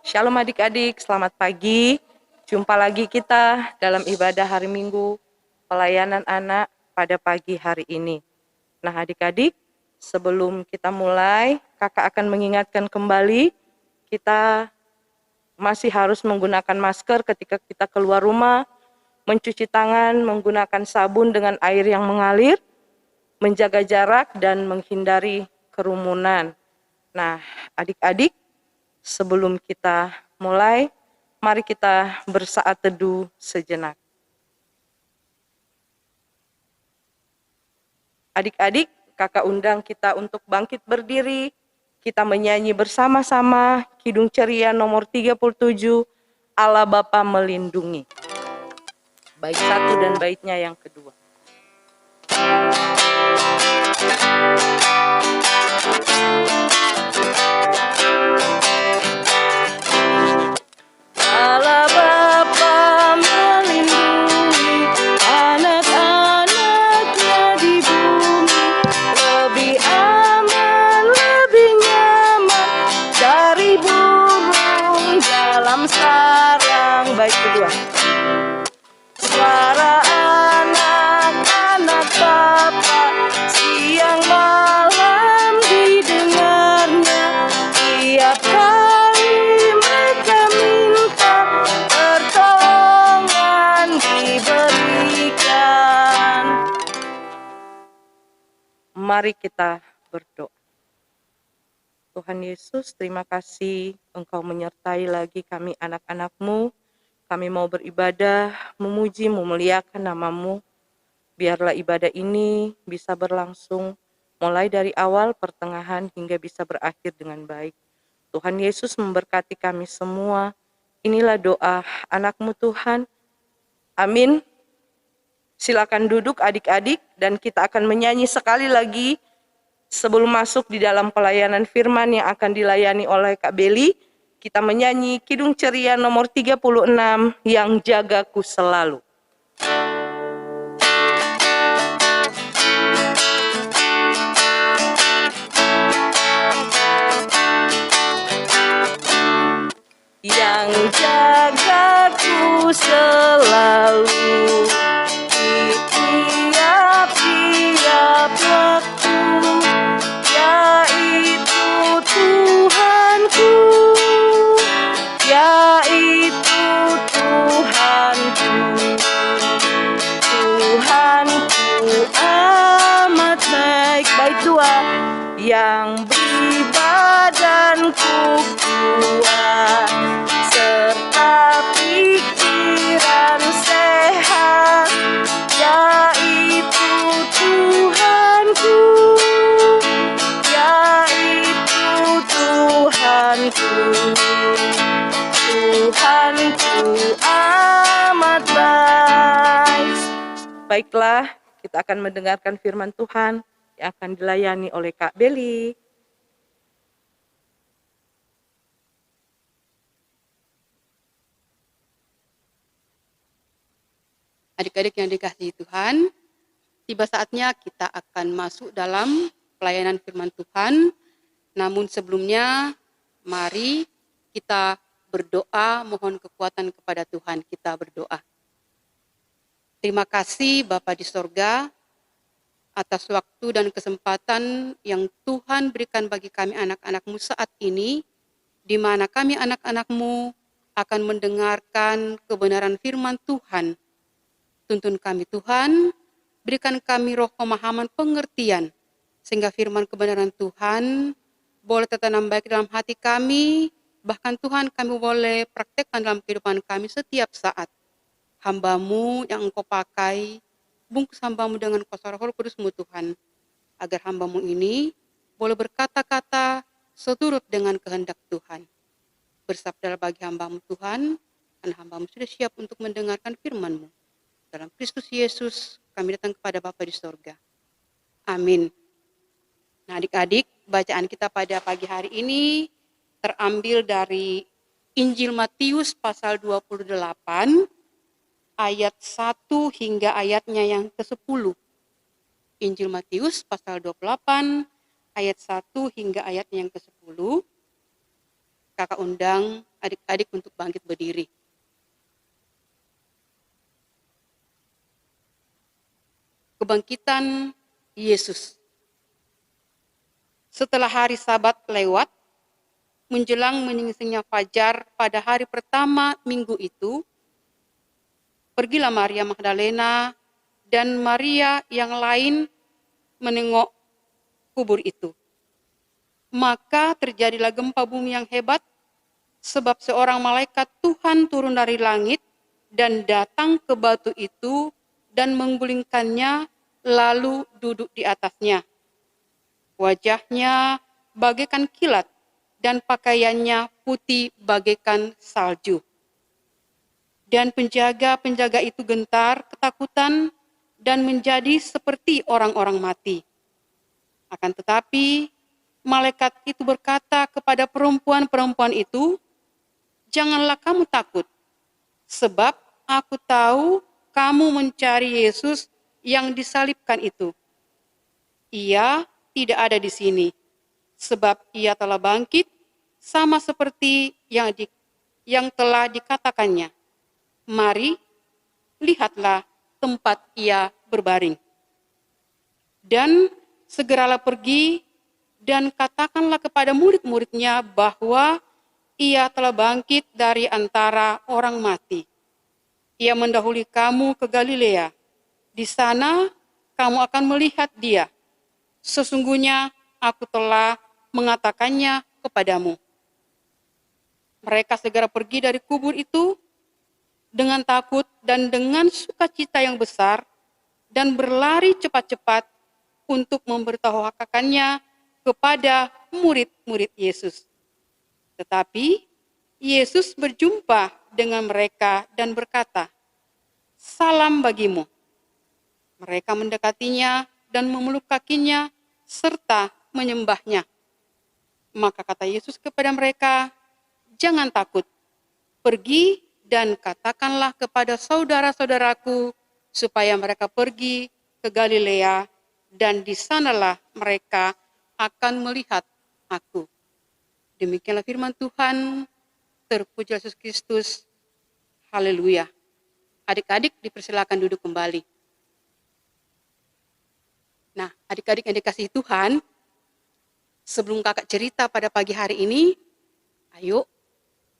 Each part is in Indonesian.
Shalom adik-adik, selamat pagi. Jumpa lagi kita dalam ibadah hari Minggu, pelayanan anak pada pagi hari ini. Nah adik-adik, sebelum kita mulai, kakak akan mengingatkan kembali, kita masih harus menggunakan masker ketika kita keluar rumah, mencuci tangan menggunakan sabun dengan air yang mengalir, menjaga jarak dan menghindari kerumunan. Nah adik-adik, sebelum kita mulai, mari kita bersaat teduh sejenak. Adik-adik, kakak undang kita untuk bangkit berdiri. Kita menyanyi bersama-sama Kidung Ceria nomor 37, Allah Bapa Melindungi. Bait satu dan baitnya yang kedua. Allah Bapa melindungi anak-anaknya di bumi, lebih aman, lebih nyaman dari burung dalam sarang. Baik kedua. Suara anak-anak Bapa siang malam didengarnya, tiap kali mereka minta pertolongan diberikan. Mari kita berdoa. Tuhan Yesus, terima kasih Engkau menyertai lagi kami anak-anak-Mu. Kami mau beribadah, memuji, memuliakan nama-Mu. Biarlah ibadah ini bisa berlangsung mulai dari awal, pertengahan, hingga bisa berakhir dengan baik. Tuhan Yesus memberkati kami semua. Inilah doa anak-Mu Tuhan. Amin. Silakan duduk adik-adik dan kita akan menyanyi sekali lagi sebelum masuk di dalam pelayanan firman yang akan dilayani oleh Kak Beli. Kita menyanyi Kidung Ceria nomor 36, Yang Jagaku Selalu. Yang jagaku selalu di tiap-tiap waktu, yaitu Tuhanku, yaitu Tuhanku. Tuhanku amat baik. Bait dua. Yang beri badanku kuat serta pikiran sehat, yaitu Tuhanku, yaitu Tuhanku. Tuhanku amat baik. Baiklah, kita akan mendengarkan firman Tuhan yang akan dilayani oleh Kak Beli. Adik-adik yang dikasihi Tuhan, tiba saatnya kita akan masuk dalam pelayanan firman Tuhan. Namun sebelumnya, mari kita berdoa, mohon kekuatan kepada Tuhan. Kita berdoa. Terima kasih Bapa di sorga, atas waktu dan kesempatan yang Tuhan berikan bagi kami anak-anak-Mu saat ini, di mana kami anak-anak-Mu akan mendengarkan kebenaran firman Tuhan. Tuntun kami Tuhan, berikan kami roh pemahaman pengertian, sehingga firman kebenaran Tuhan boleh tertanam baik dalam hati kami, bahkan Tuhan kami boleh praktekkan dalam kehidupan kami setiap saat. Hamba-Mu yang Engkau pakai, bungkus hamba-Mu dengan kuasa Roh Kudus-Mu Tuhan, agar hamba-Mu ini boleh berkata-kata seturut dengan kehendak Tuhan. Bersabdalah bagi hamba-Mu Tuhan, karena hamba-Mu sudah siap untuk mendengarkan firman-Mu. Dalam Kristus Yesus, kami datang kepada Bapa di sorga. Amin. Nah adik-adik, bacaan kita pada pagi hari ini terambil dari Injil Matius pasal 28, ayat 1 hingga ayatnya yang ke-10. Injil Matius pasal 28, ayat 1 hingga ayatnya yang ke-10. Kakak undang adik-adik untuk bangkit berdiri. Kebangkitan Yesus. Setelah hari Sabat lewat, menjelang menyingsingnya fajar pada hari pertama minggu itu, pergilah Maria Magdalena dan Maria yang lain menengok kubur itu. Maka terjadilah gempa bumi yang hebat, sebab seorang malaikat Tuhan turun dari langit dan datang ke batu itu dan menggulingkannya, lalu duduk di atasnya. Wajahnya bagaikan kilat dan pakaiannya putih bagaikan salju. Dan penjaga-penjaga itu gentar, ketakutan, dan menjadi seperti orang-orang mati. Akan tetapi, malaikat itu berkata kepada perempuan-perempuan itu, "Janganlah kamu takut, sebab aku tahu kamu mencari Yesus yang disalibkan itu. Ia tidak ada di sini, sebab ia telah bangkit, sama seperti yang telah dikatakannya. Mari, lihatlah tempat ia berbaring. Dan segeralah pergi dan katakanlah kepada murid-muridnya bahwa ia telah bangkit dari antara orang mati. Ia mendahului kamu ke Galilea. Di sana kamu akan melihat dia. Sesungguhnya aku telah mengatakannya kepadamu." Mereka segera pergi dari kubur itu dengan takut dan dengan sukacita yang besar, dan berlari cepat-cepat untuk memberitahukannya kepada murid-murid Yesus. Tetapi Yesus berjumpa dengan mereka dan berkata, "Salam bagimu." Mereka mendekatinya dan memeluk kakinya serta menyembahnya. Maka kata Yesus kepada mereka, "Jangan takut. Pergi dan katakanlah kepada saudara-saudaraku supaya mereka pergi ke Galilea, dan di sanalah mereka akan melihat aku." Demikianlah firman Tuhan. Terpuji Yesus Kristus. Haleluya. Adik-adik dipersilakan duduk kembali. Nah, adik-adik yang dikasihi Tuhan, sebelum kakak cerita pada pagi hari ini, ayo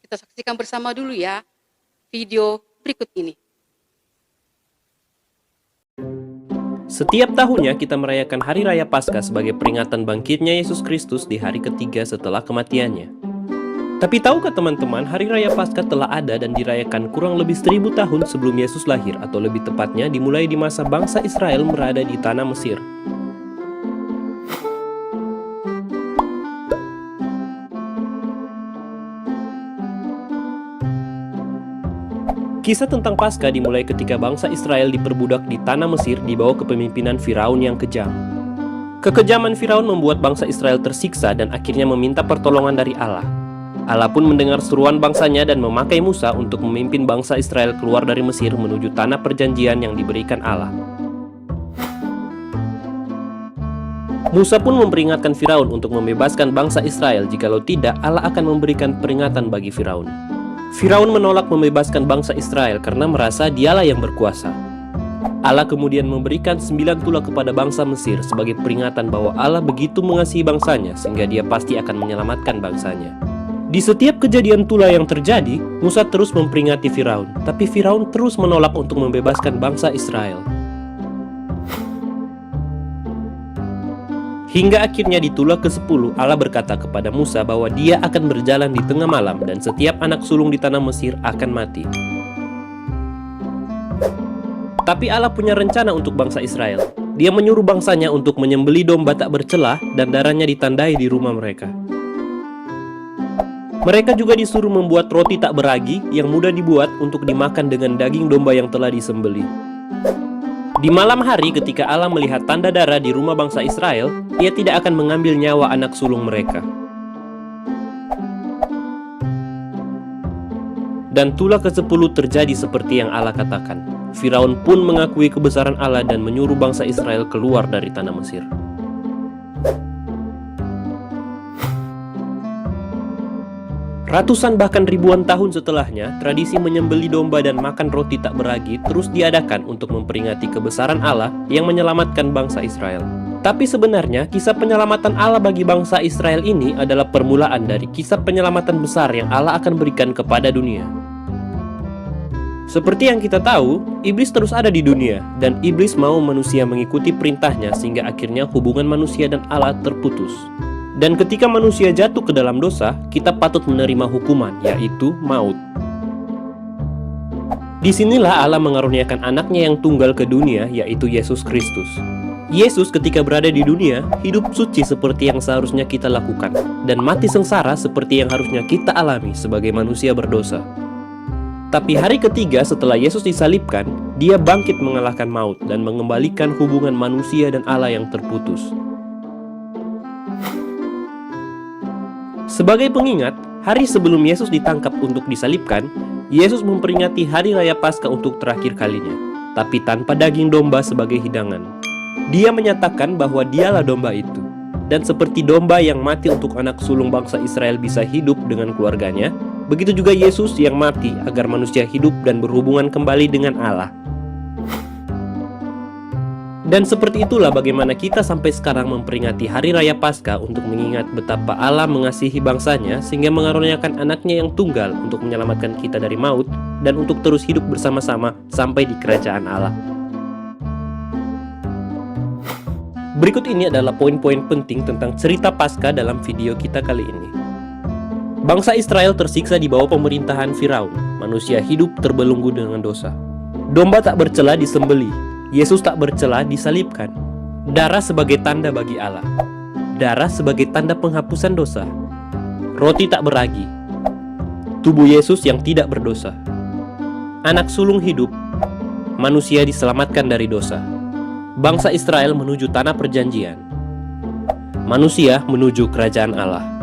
kita saksikan bersama dulu ya video berikut ini. Setiap tahunnya kita merayakan Hari Raya Paskah sebagai peringatan bangkitnya Yesus Kristus di hari ketiga setelah kematiannya. Tapi tahukah teman-teman, Hari Raya Paskah telah ada dan dirayakan kurang lebih 1000 tahun sebelum Yesus lahir, atau lebih tepatnya dimulai di masa bangsa Israel berada di tanah Mesir. Kisah tentang Paskah dimulai ketika bangsa Israel diperbudak di tanah Mesir di bawah kepemimpinan Firaun yang kejam. Kekejaman Firaun membuat bangsa Israel tersiksa dan akhirnya meminta pertolongan dari Allah. Allah pun mendengar seruan bangsanya dan memakai Musa untuk memimpin bangsa Israel keluar dari Mesir menuju tanah perjanjian yang diberikan Allah. Musa pun memperingatkan Firaun untuk membebaskan bangsa Israel, jikalau tidak Allah akan memberikan peringatan bagi Firaun. Firaun menolak membebaskan bangsa Israel karena merasa dialah yang berkuasa. Allah kemudian memberikan 9 tula kepada bangsa Mesir sebagai peringatan bahwa Allah begitu mengasihi bangsanya sehingga dia pasti akan menyelamatkan bangsanya. Di setiap kejadian tula yang terjadi, Musa terus memperingati Firaun, tapi Firaun terus menolak untuk membebaskan bangsa Israel. Hingga akhirnya di tula ke-10, Allah berkata kepada Musa bahwa dia akan berjalan di tengah malam dan setiap anak sulung di tanah Mesir akan mati. Tapi Allah punya rencana untuk bangsa Israel. Dia menyuruh bangsanya untuk menyembelih domba tak bercelah dan darahnya ditandai di rumah mereka. Mereka juga disuruh membuat roti tak beragi yang mudah dibuat untuk dimakan dengan daging domba yang telah disembelih. Di malam hari ketika Allah melihat tanda darah di rumah bangsa Israel, Ia tidak akan mengambil nyawa anak sulung mereka. Dan tula ke-10 terjadi seperti yang Allah katakan. Firaun pun mengakui kebesaran Allah dan menyuruh bangsa Israel keluar dari tanah Mesir. Ratusan bahkan ribuan tahun setelahnya, tradisi menyembelih domba dan makan roti tak beragi terus diadakan untuk memperingati kebesaran Allah yang menyelamatkan bangsa Israel. Tapi sebenarnya, kisah penyelamatan Allah bagi bangsa Israel ini adalah permulaan dari kisah penyelamatan besar yang Allah akan berikan kepada dunia. Seperti yang kita tahu, iblis terus ada di dunia, dan iblis mau manusia mengikuti perintahnya sehingga akhirnya hubungan manusia dan Allah terputus. Dan ketika manusia jatuh ke dalam dosa, kita patut menerima hukuman, yaitu maut. Disinilah Allah mengaruniakan anaknya yang tunggal ke dunia, yaitu Yesus Kristus. Yesus ketika berada di dunia, hidup suci seperti yang seharusnya kita lakukan, dan mati sengsara seperti yang harusnya kita alami sebagai manusia berdosa. Tapi hari ketiga setelah Yesus disalibkan, dia bangkit mengalahkan maut dan mengembalikan hubungan manusia dan Allah yang terputus. Sebagai pengingat, hari sebelum Yesus ditangkap untuk disalibkan, Yesus memperingati hari raya Paskah untuk terakhir kalinya, tapi tanpa daging domba sebagai hidangan. Dia menyatakan bahwa dialah domba itu. Dan seperti domba yang mati untuk anak sulung bangsa Israel bisa hidup dengan keluarganya, begitu juga Yesus yang mati agar manusia hidup dan berhubungan kembali dengan Allah. Dan seperti itulah bagaimana kita sampai sekarang memperingati Hari Raya Paskah untuk mengingat betapa Allah mengasihi bangsanya sehingga mengaruniakan anaknya yang tunggal untuk menyelamatkan kita dari maut dan untuk terus hidup bersama-sama sampai di kerajaan Allah. Berikut ini adalah poin-poin penting tentang cerita Paskah dalam video kita kali ini. Bangsa Israel tersiksa di bawah pemerintahan Firaun. Manusia hidup terbelenggu dengan dosa. Domba tak bercela disembelih. Yesus tak bercela disalibkan. Darah sebagai tanda bagi Allah. Darah sebagai tanda penghapusan dosa. Roti tak beragi. Tubuh Yesus yang tidak berdosa. Anak sulung hidup. Manusia diselamatkan dari dosa. Bangsa Israel menuju tanah perjanjian. Manusia menuju kerajaan Allah.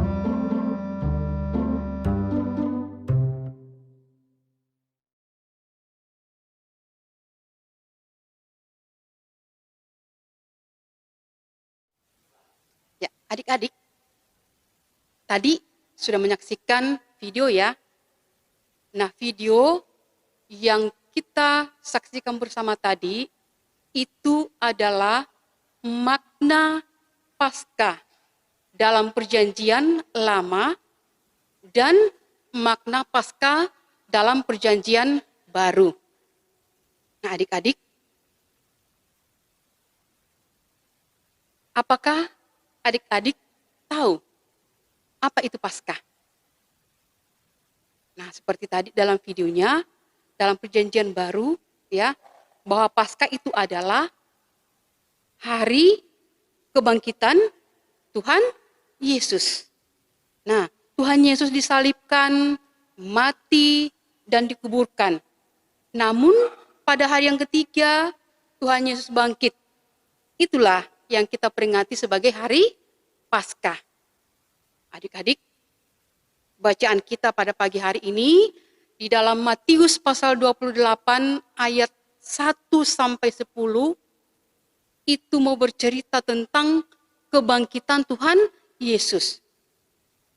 Ya, adik-adik, tadi sudah menyaksikan video ya. Nah, video yang kita saksikan bersama tadi itu adalah makna Paskah dalam Perjanjian Lama dan makna Paskah dalam Perjanjian Baru. Nah, adik-adik, apakah adik-adik tahu apa itu Paskah? Nah, seperti tadi dalam videonya, dalam Perjanjian Baru, ya, bahwa Paskah itu adalah hari kebangkitan Tuhan Yesus. Nah, Tuhan Yesus disalibkan, mati, dan dikuburkan. Namun, pada hari yang ketiga, Tuhan Yesus bangkit. Itulah yang kita peringati sebagai hari Paskah. Adik-adik, bacaan kita pada pagi hari ini di dalam Matius pasal 28 ayat 1 sampai 10 itu mau bercerita tentang kebangkitan Tuhan Yesus.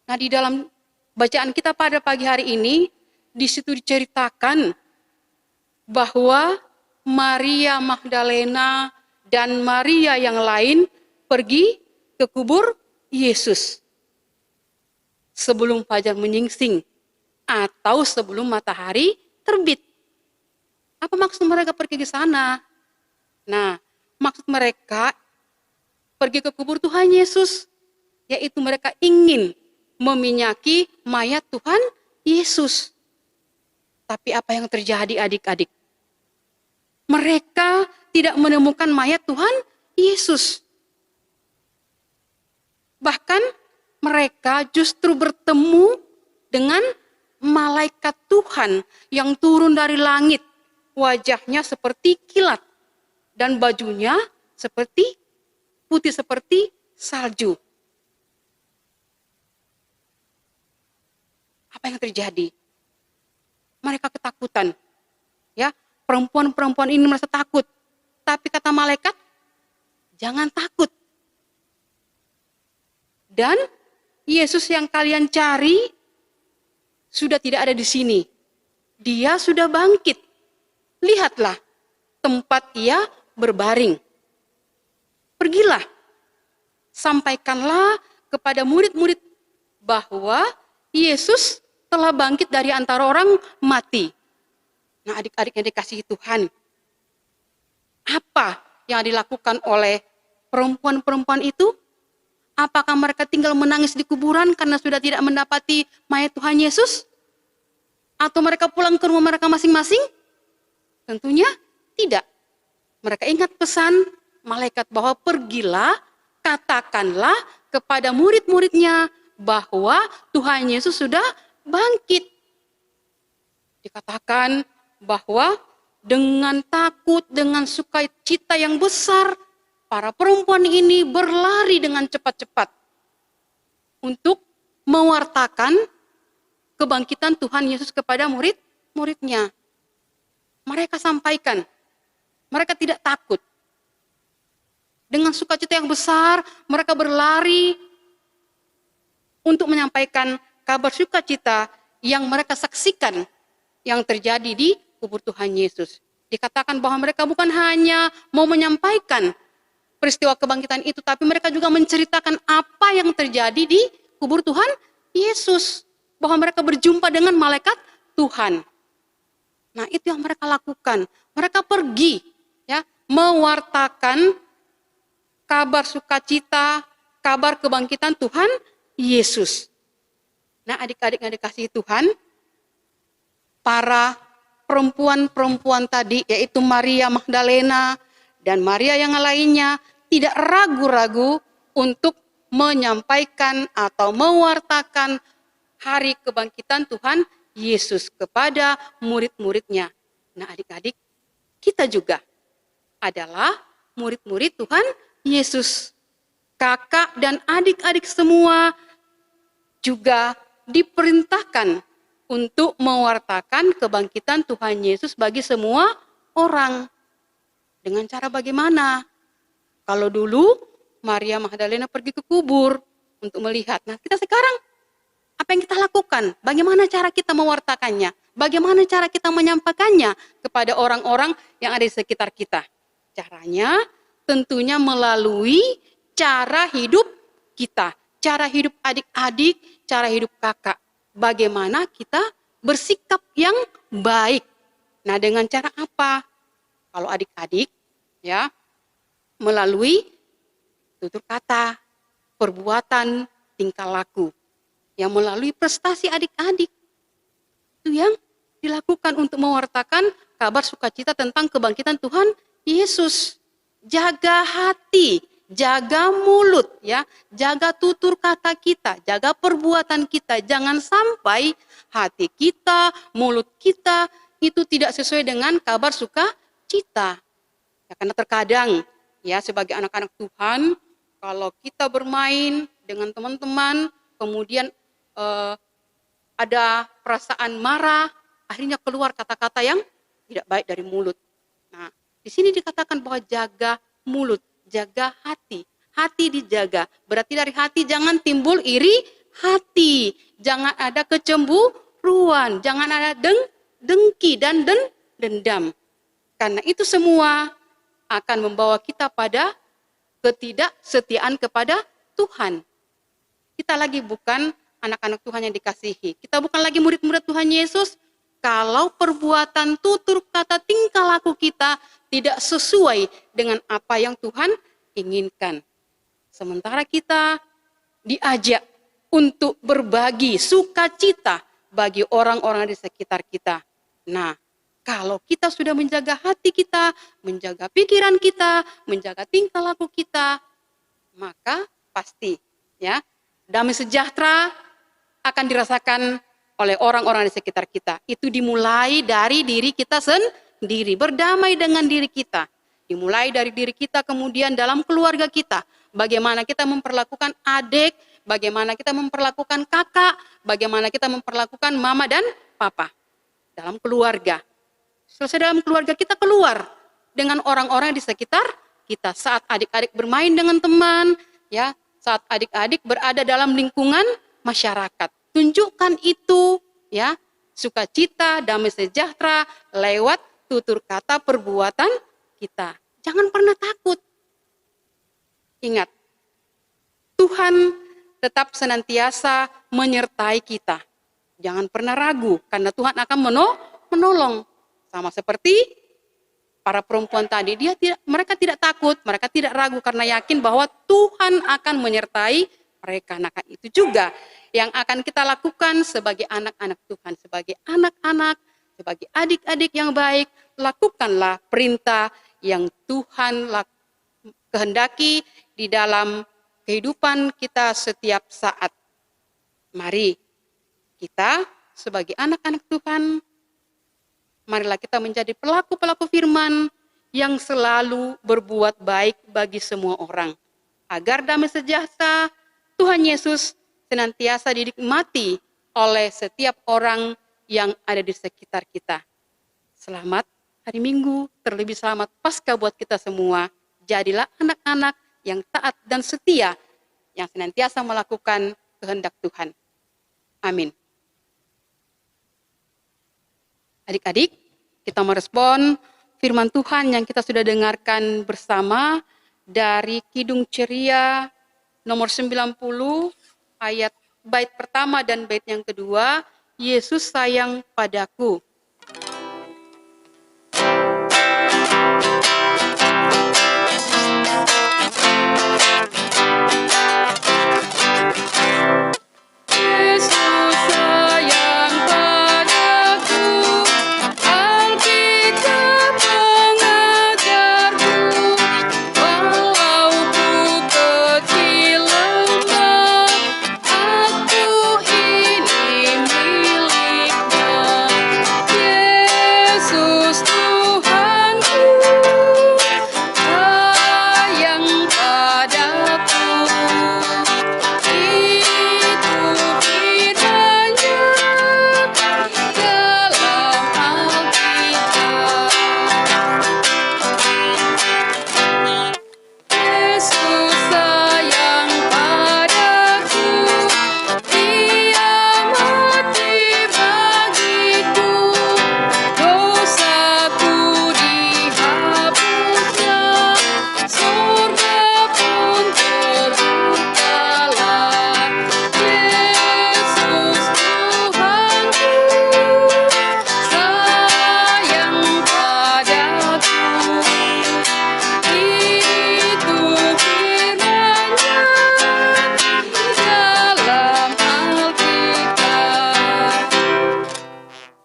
Nah, di dalam bacaan kita pada pagi hari ini di situ diceritakan bahwa Maria Magdalena dan Maria yang lain pergi ke kubur Yesus sebelum fajar menyingsing atau sebelum matahari terbit. Apa maksud mereka pergi ke sana? Nah, maksud mereka pergi ke kubur Tuhan Yesus, yaitu mereka ingin meminyaki mayat Tuhan Yesus. Tapi apa yang terjadi adik-adik? Mereka tidak menemukan mayat Tuhan Yesus. Bahkan mereka justru bertemu dengan malaikat Tuhan yang turun dari langit. Wajahnya seperti kilat dan bajunya seperti putih seperti salju. Apa yang terjadi? Mereka ketakutan. Ya, perempuan-perempuan ini merasa takut. Tapi kata malaikat, jangan takut. Dan Yesus yang kalian cari sudah tidak ada di sini. Dia sudah bangkit. Lihatlah tempat ia berbaring. Pergilah, sampaikanlah kepada murid-murid bahwa Yesus telah bangkit dari antara orang mati. Nah, adik-adik yang dikasihi Tuhan, apa yang dilakukan oleh perempuan-perempuan itu? Apakah mereka tinggal menangis di kuburan karena sudah tidak mendapati mayat Tuhan Yesus? Atau mereka pulang ke rumah mereka masing-masing? Tentunya tidak. Mereka ingat pesan malaikat bahwa pergilah, katakanlah kepada murid-muridnya bahwa Tuhan Yesus sudah bangkit. Dikatakan bahwa dengan takut, dengan sukacita yang besar, para perempuan ini berlari dengan cepat-cepat untuk mewartakan kebangkitan Tuhan Yesus kepada murid-muridnya. Mereka sampaikan, mereka tidak takut. Dengan sukacita yang besar, mereka berlari untuk menyampaikan kabar sukacita yang mereka saksikan yang terjadi di kubur Tuhan Yesus. Dikatakan bahwa mereka bukan hanya mau menyampaikan peristiwa kebangkitan itu, tapi mereka juga menceritakan apa yang terjadi di kubur Tuhan Yesus. Bahwa mereka berjumpa dengan malaikat Tuhan. Nah, itu yang mereka lakukan. Mereka pergi, ya, mewartakan kabar sukacita, kabar kebangkitan Tuhan Yesus. Nah, adik-adik yang dikasihi Tuhan, para perempuan-perempuan tadi, yaitu Maria Magdalena dan Maria yang lainnya, tidak ragu-ragu untuk menyampaikan atau mewartakan hari kebangkitan Tuhan Yesus kepada murid-muridnya. Nah, adik-adik, kita juga adalah murid-murid Tuhan Yesus. Kakak dan adik-adik semua juga diperintahkan untuk mewartakan kebangkitan Tuhan Yesus bagi semua orang. Dengan cara bagaimana? Kalau dulu Maria Magdalena pergi ke kubur untuk melihat. Nah, kita sekarang apa yang kita lakukan? Bagaimana cara kita mewartakannya? Bagaimana cara kita menyampaikannya kepada orang-orang yang ada di sekitar kita? Caranya tentunya melalui cara hidup kita. Cara hidup adik-adik, cara hidup kakak. Bagaimana kita bersikap yang baik. Nah, dengan cara apa? Kalau adik-adik, ya, melalui tutur kata, perbuatan, tingkah laku. Yang melalui prestasi adik-adik. Itu yang dilakukan untuk mewartakan kabar sukacita tentang kebangkitan Tuhan Yesus. Jaga hati, jaga mulut, ya, jaga tutur kata kita, jaga perbuatan kita. Jangan sampai hati kita, mulut kita itu tidak sesuai dengan kabar sukacita. Ya, karena terkadang, ya, sebagai anak-anak Tuhan, kalau kita bermain dengan teman-teman, kemudian ada perasaan marah, akhirnya keluar kata-kata yang tidak baik dari mulut. Nah, di sini dikatakan bahwa jaga mulut, jaga hati. Hati dijaga. Berarti dari hati jangan timbul iri hati. Jangan ada kecemburuan. Jangan ada dengki dan dendam. Karena itu semua akan membawa kita pada ketidaksetiaan kepada Tuhan. Kita lagi bukan anak-anak Tuhan yang dikasihi. Kita bukan lagi murid-murid Tuhan Yesus kalau perbuatan, tutur kata, tingkah laku kita tidak sesuai dengan apa yang Tuhan inginkan. Sementara kita diajak untuk berbagi sukacita bagi orang-orang di sekitar kita. Nah, kalau kita sudah menjaga hati kita, menjaga pikiran kita, menjaga tingkah laku kita, maka pasti, ya, damai sejahtera akan dirasakan oleh orang-orang di sekitar kita. Itu dimulai dari diri kita sendiri, berdamai dengan diri kita. Dimulai dari diri kita, kemudian dalam keluarga kita. Bagaimana kita memperlakukan adik, bagaimana kita memperlakukan kakak, bagaimana kita memperlakukan mama dan papa. Dalam keluarga. Selesai dalam keluarga, kita keluar dengan orang-orang di sekitar kita. Saat adik-adik bermain dengan teman, ya, saat adik-adik berada dalam lingkungan masyarakat. Tunjukkan itu, ya, sukacita, damai sejahtera lewat tutur kata perbuatan kita. Jangan pernah takut. Ingat, Tuhan tetap senantiasa menyertai kita. Jangan pernah ragu, karena Tuhan akan menolong. Sama seperti para perempuan tadi, mereka tidak takut, mereka tidak ragu karena yakin bahwa Tuhan akan menyertai mereka. Nah, itu juga yang akan kita lakukan sebagai anak-anak Tuhan, sebagai anak-anak, sebagai adik-adik yang baik. Lakukanlah perintah yang Tuhan kehendaki di dalam kehidupan kita setiap saat. Mari kita sebagai anak-anak Tuhan, marilah kita menjadi pelaku-pelaku firman yang selalu berbuat baik bagi semua orang. Agar damai sejahtera Tuhan Yesus senantiasa dinikmati oleh setiap orang yang ada di sekitar kita. Selamat hari Minggu, terlebih selamat Paskah buat kita semua. Jadilah anak-anak yang taat dan setia, yang senantiasa melakukan kehendak Tuhan. Amin. Adik-adik, kita merespon firman Tuhan yang kita sudah dengarkan bersama dari Kidung Ceria nomor 90 ayat bait pertama dan bait yang kedua, Yesus sayang padaku.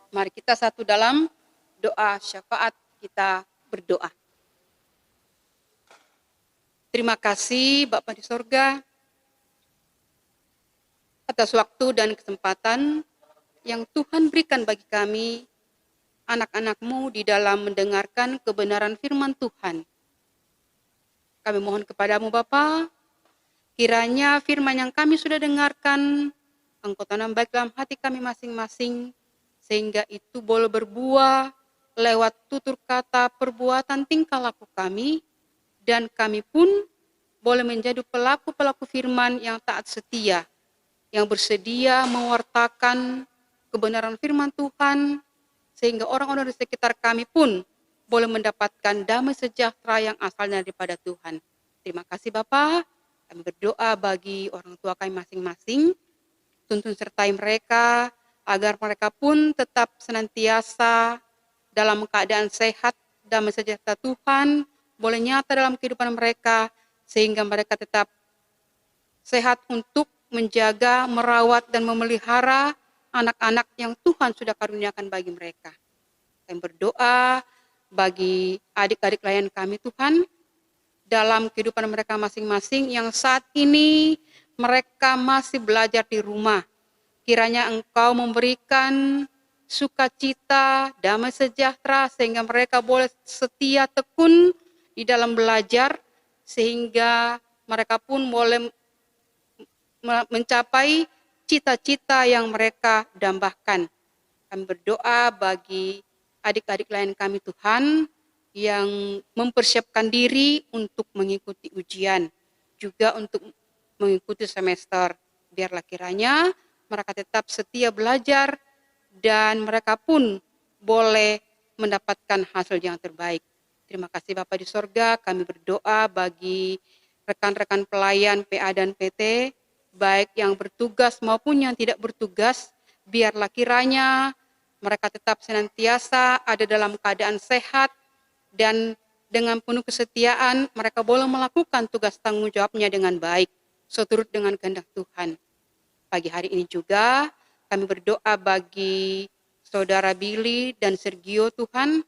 Mari kita satu dalam doa syafaat, kita berdoa. Terima kasih Bapa di sorga atas waktu dan kesempatan yang Tuhan berikan bagi kami, anak-anak-Mu, di dalam mendengarkan kebenaran firman Tuhan. Kami mohon kepadamu Bapa, kiranya firman yang kami sudah dengarkan, Engkau tanam baik dalam hati kami masing-masing, sehingga itu boleh berbuah lewat tutur kata, perbuatan, tingkah laku kami, dan kami pun boleh menjadi pelaku-pelaku firman yang taat setia, yang bersedia mewartakan kebenaran firman Tuhan, sehingga orang-orang di sekitar kami pun boleh mendapatkan damai sejahtera yang asalnya daripada Tuhan. Terima kasih Bapa. Kami berdoa bagi orang tua kami masing-masing, tuntun sertai mereka, agar mereka pun tetap senantiasa dalam keadaan sehat, damai sejahtera Tuhan boleh nyata dalam kehidupan mereka, sehingga mereka tetap sehat untuk menjaga, merawat, dan memelihara anak-anak yang Tuhan sudah karuniakan bagi mereka. Kami berdoa bagi adik-adik klien kami Tuhan, dalam kehidupan mereka masing-masing yang saat ini mereka masih belajar di rumah. Kiranya Engkau memberikan sukacita, damai sejahtera, sehingga mereka boleh setia tekun di dalam belajar, sehingga mereka pun boleh mencapai cita-cita yang mereka dambakan. Kami berdoa bagi adik-adik lain kami Tuhan, yang mempersiapkan diri untuk mengikuti ujian, juga untuk mengikuti semester. Biarlah kiranya mereka tetap setia belajar dan mereka pun boleh mendapatkan hasil yang terbaik. Terima kasih Bapa di sorga, kami berdoa bagi rekan-rekan pelayan PA dan PT, baik yang bertugas maupun yang tidak bertugas, biarlah kiranya mereka tetap senantiasa ada dalam keadaan sehat, dan dengan penuh kesetiaan mereka boleh melakukan tugas tanggung jawabnya dengan baik, seturut dengan kehendak Tuhan. Pagi hari ini juga kami berdoa bagi Saudara Billy dan Sergio Tuhan,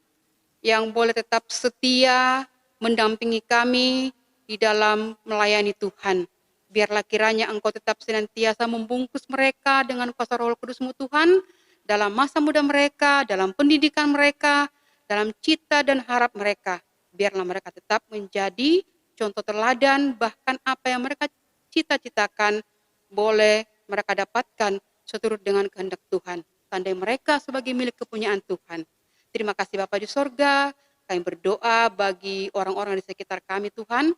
yang boleh tetap setia mendampingi kami di dalam melayani Tuhan. Biarlah kiranya Engkau tetap senantiasa membungkus mereka dengan kuasa Roh Kudus-Mu Tuhan, dalam masa muda mereka, dalam pendidikan mereka, dalam cita dan harap mereka. Biarlah mereka tetap menjadi contoh teladan, bahkan apa yang mereka cita-citakan boleh mereka dapatkan seturut dengan kehendak Tuhan. Tandai mereka sebagai milik kepunyaan Tuhan. Terima kasih Bapa di sorga, kami berdoa bagi orang-orang di sekitar kami Tuhan,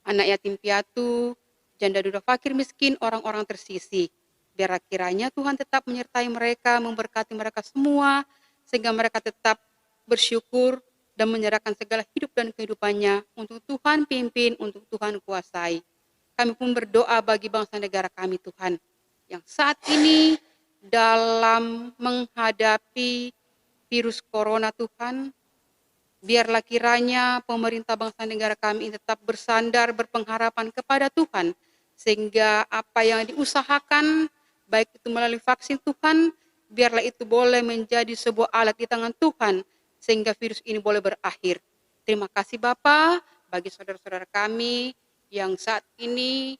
anak yatim piatu, janda duda fakir miskin, orang-orang tersisih. Biar kiranya Tuhan tetap menyertai mereka, memberkati mereka semua, sehingga mereka tetap bersyukur dan menyerahkan segala hidup dan kehidupannya untuk Tuhan pimpin, untuk Tuhan kuasai. Kami pun berdoa bagi bangsa negara kami Tuhan, yang saat ini dalam menghadapi virus corona Tuhan, biarlah kiranya pemerintah bangsa negara kami tetap bersandar, berpengharapan kepada Tuhan, sehingga apa yang diusahakan, baik itu melalui vaksin Tuhan, biarlah itu boleh menjadi sebuah alat di tangan Tuhan, sehingga virus ini boleh berakhir. Terima kasih Bapa bagi saudara-saudara kami yang saat ini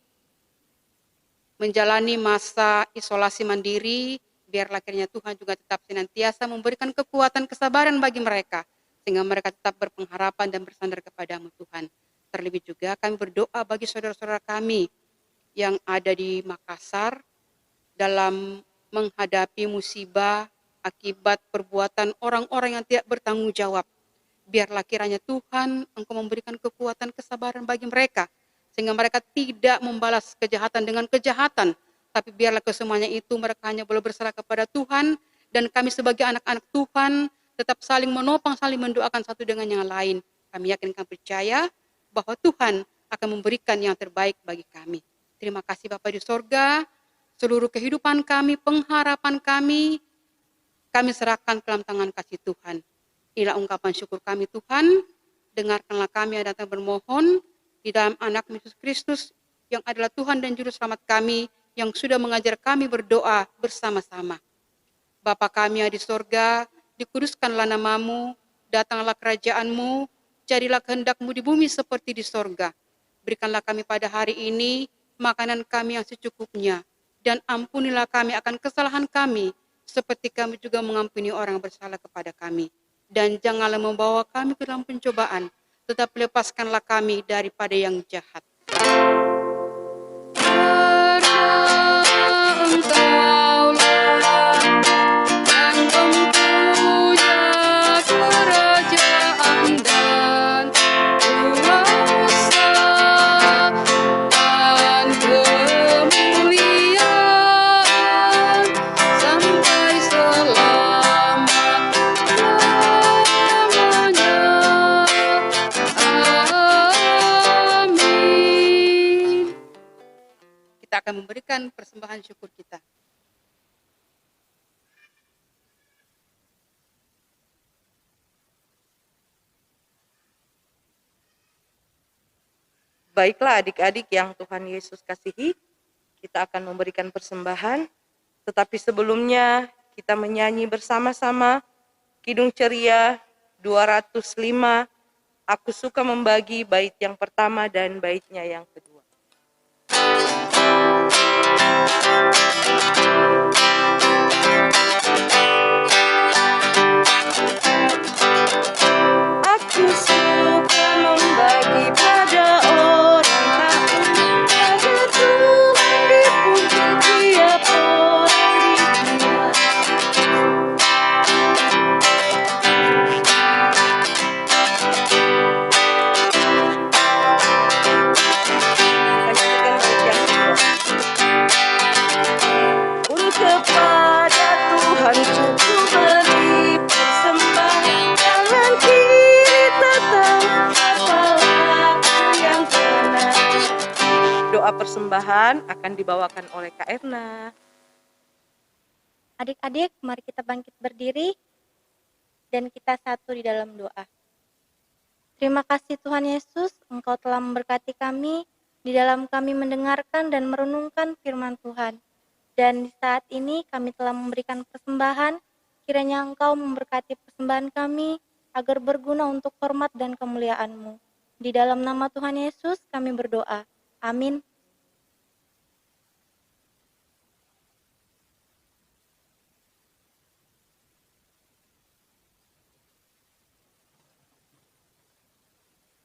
menjalani masa isolasi mandiri, biarlah kiranya Tuhan juga tetap senantiasa memberikan kekuatan kesabaran bagi mereka, sehingga mereka tetap berpengharapan dan bersandar kepada-Mu Tuhan. Terlebih juga kami berdoa bagi saudara-saudara kami yang ada di Makassar dalam menghadapi musibah akibat perbuatan orang-orang yang tidak bertanggung jawab. Biarlah kiranya Tuhan Engkau memberikan kekuatan kesabaran bagi mereka, sehingga mereka tidak membalas kejahatan dengan kejahatan, tapi biarlah kesemuanya itu mereka hanya boleh berserah kepada Tuhan, dan kami sebagai anak-anak Tuhan tetap saling menopang, saling mendoakan satu dengan yang lain. Kami yakin, kami percaya bahwa Tuhan akan memberikan yang terbaik bagi kami. Terima kasih Bapa di sorga, seluruh kehidupan kami, pengharapan kami serahkan ke dalam tangan kasih Tuhan. Inilah ungkapan syukur kami Tuhan, dengarkanlah kami yang datang bermohon, di dalam anak Yesus Kristus yang adalah Tuhan dan Juru Selamat kami, yang sudah mengajar kami berdoa bersama-sama. Bapa kami yang di sorga, dikuduskanlah nama-Mu, datanglah kerajaan-Mu, jadilah kehendak-Mu di bumi seperti di sorga. Berikanlah kami pada hari ini makanan kami yang secukupnya, dan ampunilah kami akan kesalahan kami, seperti kami juga mengampuni orang bersalah kepada kami. Dan janganlah membawa kami ke dalam pencobaan, tetap lepaskanlah kami daripada yang jahat. Kita akan memberikan persembahan syukur kita. Baiklah adik-adik yang Tuhan Yesus kasihi, kita akan memberikan persembahan, tetapi sebelumnya kita menyanyi bersama-sama Kidung Ceria 205, Aku Suka Membagi, bait yang pertama dan baitnya yang kedua. Aku suka membagi pada orang tak punya, agar Tuhan dipuji tiap orang di dunia. Lanjutkan bait yang kedua. persembahan akan dibawakan oleh Kak Erna. Adik-adik, mari kita bangkit berdiri dan kita satu di dalam doa. Terima kasih Tuhan Yesus, Engkau telah memberkati kami, di dalam kami mendengarkan dan merenungkan firman Tuhan. Dan di saat ini kami telah memberikan persembahan, kiranya Engkau memberkati persembahan kami, agar berguna untuk hormat dan kemuliaan-Mu. Di dalam nama Tuhan Yesus kami berdoa. Amin.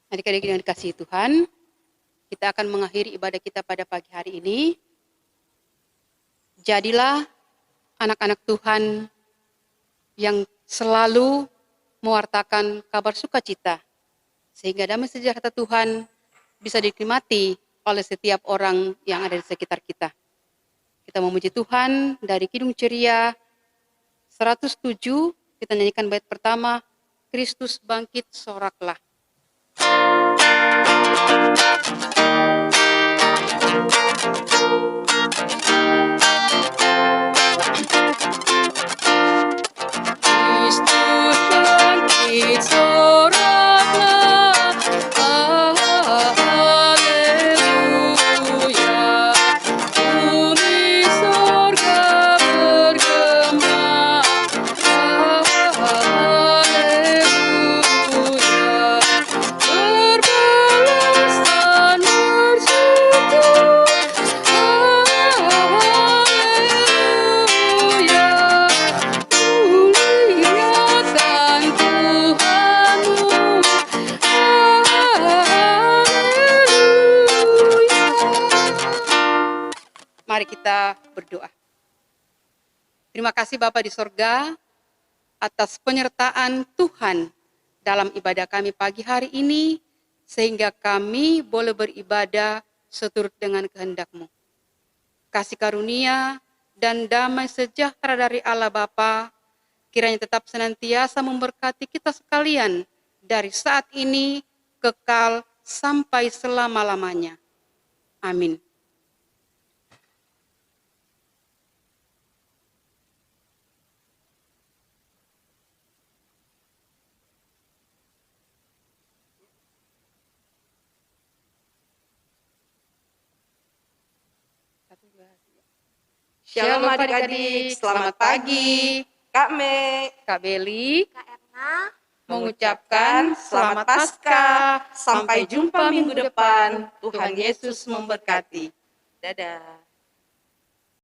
Adik-adik yang dikasihi Tuhan, kita akan mengakhiri ibadah kita pada pagi hari ini. Jadilah anak-anak Tuhan yang selalu mewartakan kabar sukacita, sehingga damai sejahtera Tuhan bisa dinikmati oleh setiap orang yang ada di sekitar kita. Kita memuji Tuhan dari Kidung Ceria 107, kita nyanyikan bait pertama, Kristus bangkit soraklah. Kristus bangkit soraklah, haleluya. Bumi sorga bergema, haleluya. Berbalas dan bersyukur, haleluya. Muliakan Tuhanmu, haleluya. Mari kita berdoa. Terima kasih Bapa di sorga atas penyertaan Tuhan dalam ibadah kami pagi hari ini, sehingga kami boleh beribadah seturut dengan kehendak-Mu. Kasih karunia dan damai sejahtera dari Allah Bapa kiranya tetap senantiasa memberkati kita sekalian dari saat ini kekal sampai selama-lamanya. Amin. Shalom adik-adik, selamat pagi. Kak Me, Kak Beli Kak Erna, mengucapkan selamat Paskah. Sampai jumpa minggu depan. Tuhan Yesus memberkati. Dadah.